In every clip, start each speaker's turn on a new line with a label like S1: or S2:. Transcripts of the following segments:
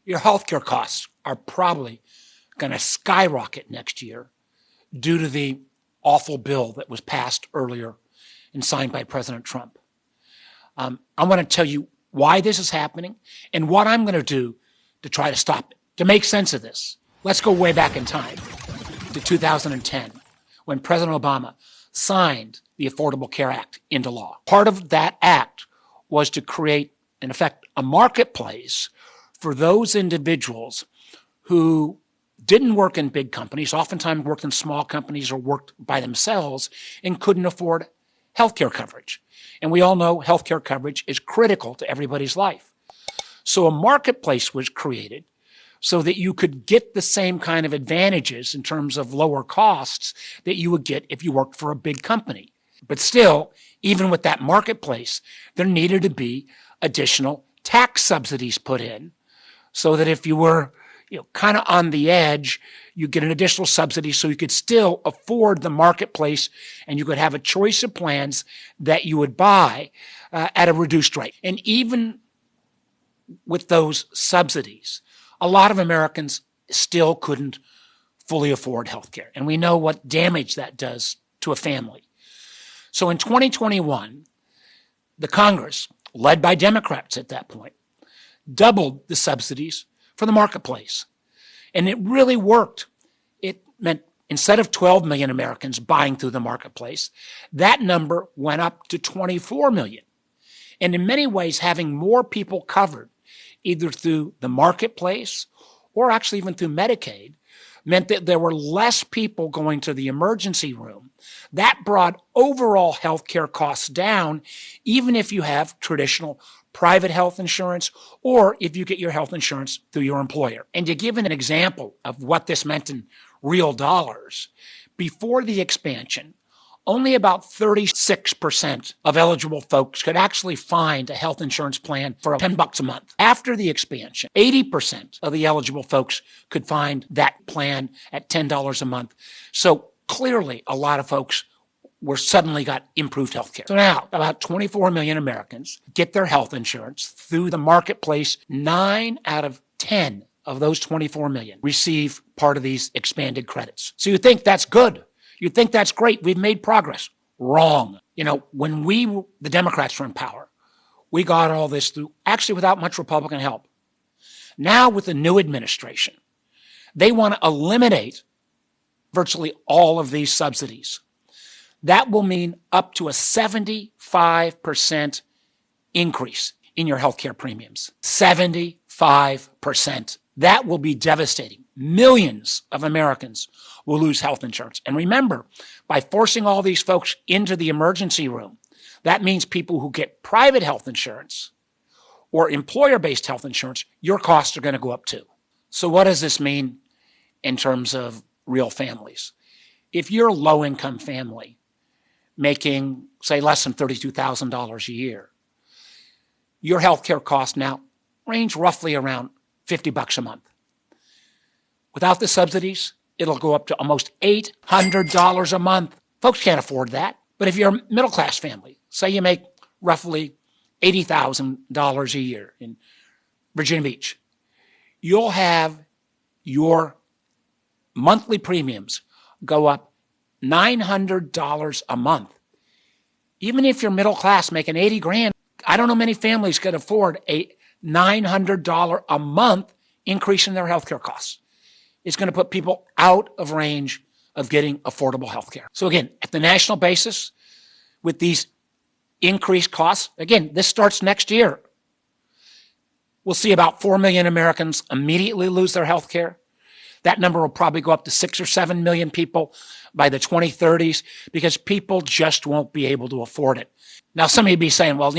S1: Your healthcare costs are probably going to skyrocket next year due to the awful bill that was passed earlier and signed by President Trump. I want to tell you why this is happening and what I'm going to do to try to stop it, to make sense of this. Let's go way back in time to 2010 when President Obama signed the Affordable Care Act into law. Part of that act was to create, in effect, a marketplace for those individuals who didn't work in big companies, oftentimes worked in small companies or worked by themselves and couldn't afford healthcare coverage. And we all know healthcare coverage is critical to everybody's life. So a marketplace was created so that you could get the same kind of advantages in terms of lower costs that you would get if you worked for a big company. But still, even with that marketplace, there needed to be additional tax subsidies put in so that if you were kind of on the edge, you get an additional subsidy so you could still afford the marketplace and you could have a choice of plans that you would buy at a reduced rate. And even with those subsidies, a lot of Americans still couldn't fully afford healthcare. And we know what damage that does to a family. So in 2021, the Congress, led by Democrats at that point, doubled the subsidies for the marketplace. And it really worked. It meant instead of 12 million Americans buying through the marketplace, that number went up to 24 million. And in many ways, having more people covered, either through the marketplace or actually even through Medicaid, meant that there were less people going to the emergency room. That brought overall healthcare costs down, even if you have traditional private health insurance or if you get your health insurance through your employer. And to give an example of what this meant in real dollars, before the expansion, only about 36% of eligible folks could actually find a health insurance plan for $10 a month. After the expansion, 80% of the eligible folks could find that plan at $10 a month. So clearly, a lot of folks suddenly got improved health care. So now, about 24 million Americans get their health insurance through the marketplace. 9 out of 10 of those 24 million receive part of these expanded credits. So you think that's good. You think that's great. We've made progress. Wrong. When the Democrats were in power, we got all this through actually without much Republican help. Now with the new administration, they want to eliminate virtually all of these subsidies. That will mean up to a 75% increase in your healthcare premiums. 75%. That will be devastating. Millions of Americans will lose health insurance. And remember, by forcing all these folks into the emergency room, that means people who get private health insurance or employer-based health insurance, your costs are going to go up too. So what does this mean in terms of real families? If you're a low-income family making, say, less than $32,000 a year, your healthcare costs now range roughly around $50 a month. Without the subsidies, it'll go up to almost $800 a month. Folks can't afford that. But if you're a middle-class family, say you make roughly $80,000 a year in Virginia Beach, you'll have your monthly premiums go up $900 a month. Even if you're middle class making 80 grand, I don't know many families could afford a $900 a month increase in their healthcare costs. It's going to put people out of range of getting affordable healthcare. So again, at the national basis, with these increased costs, again, this starts next year. We'll see about 4 million Americans immediately lose their healthcare. That number will probably go up to 6 or 7 million people by the 2030s because people just won't be able to afford it. Now, some of you be saying, well,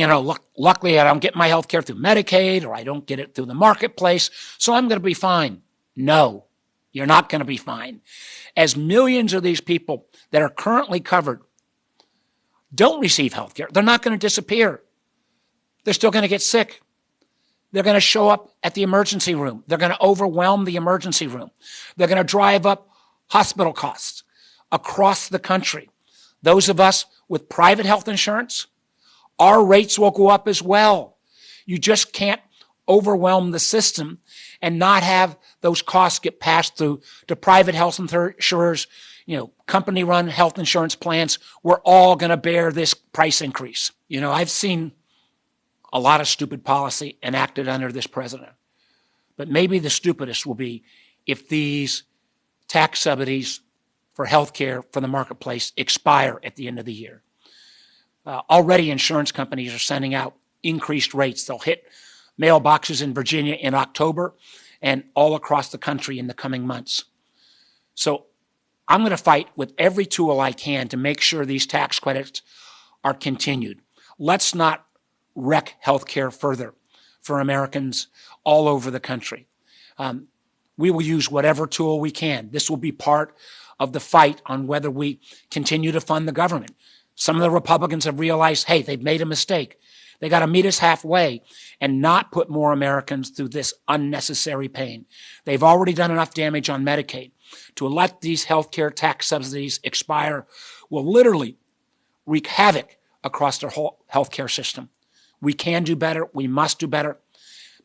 S1: luckily I don't get my health care through Medicaid or I don't get it through the marketplace, so I'm going to be fine. No, you're not going to be fine. As millions of these people that are currently covered don't receive health care, they're not going to disappear. They're still going to get sick. They're going to show up at the emergency room. They're going to overwhelm the emergency room. They're going to drive up hospital costs across the country. Those of us with private health insurance, our rates will go up as well. You just can't overwhelm the system and not have those costs get passed through to private health insurers, company-run health insurance plans. We're all going to bear this price increase. I've seen a lot of stupid policy enacted under this president, but maybe the stupidest will be if these tax subsidies for health care for the marketplace expire at the end of the year. Already insurance companies are sending out increased rates. They'll hit mailboxes in Virginia in October and all across the country in the coming months. So I'm going to fight with every tool I can to make sure these tax credits are continued. Let's not wreck healthcare further for Americans all over the country. We will use whatever tool we can. This will be part of the fight on whether we continue to fund the government. Some of the Republicans have realized, hey, they've made a mistake. They got to meet us halfway and not put more Americans through this unnecessary pain. They've already done enough damage on Medicaid. To let these healthcare tax subsidies expire will literally wreak havoc across their whole healthcare system. We can do better. We must do better.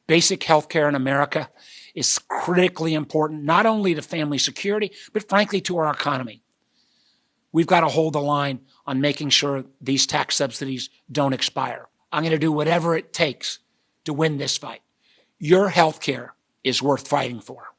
S1: Basic healthcare in America is critically important, not only to family security, but frankly to our economy. We've got to hold the line on making sure these tax subsidies don't expire. I'm going to do whatever it takes to win this fight. Your health care is worth fighting for.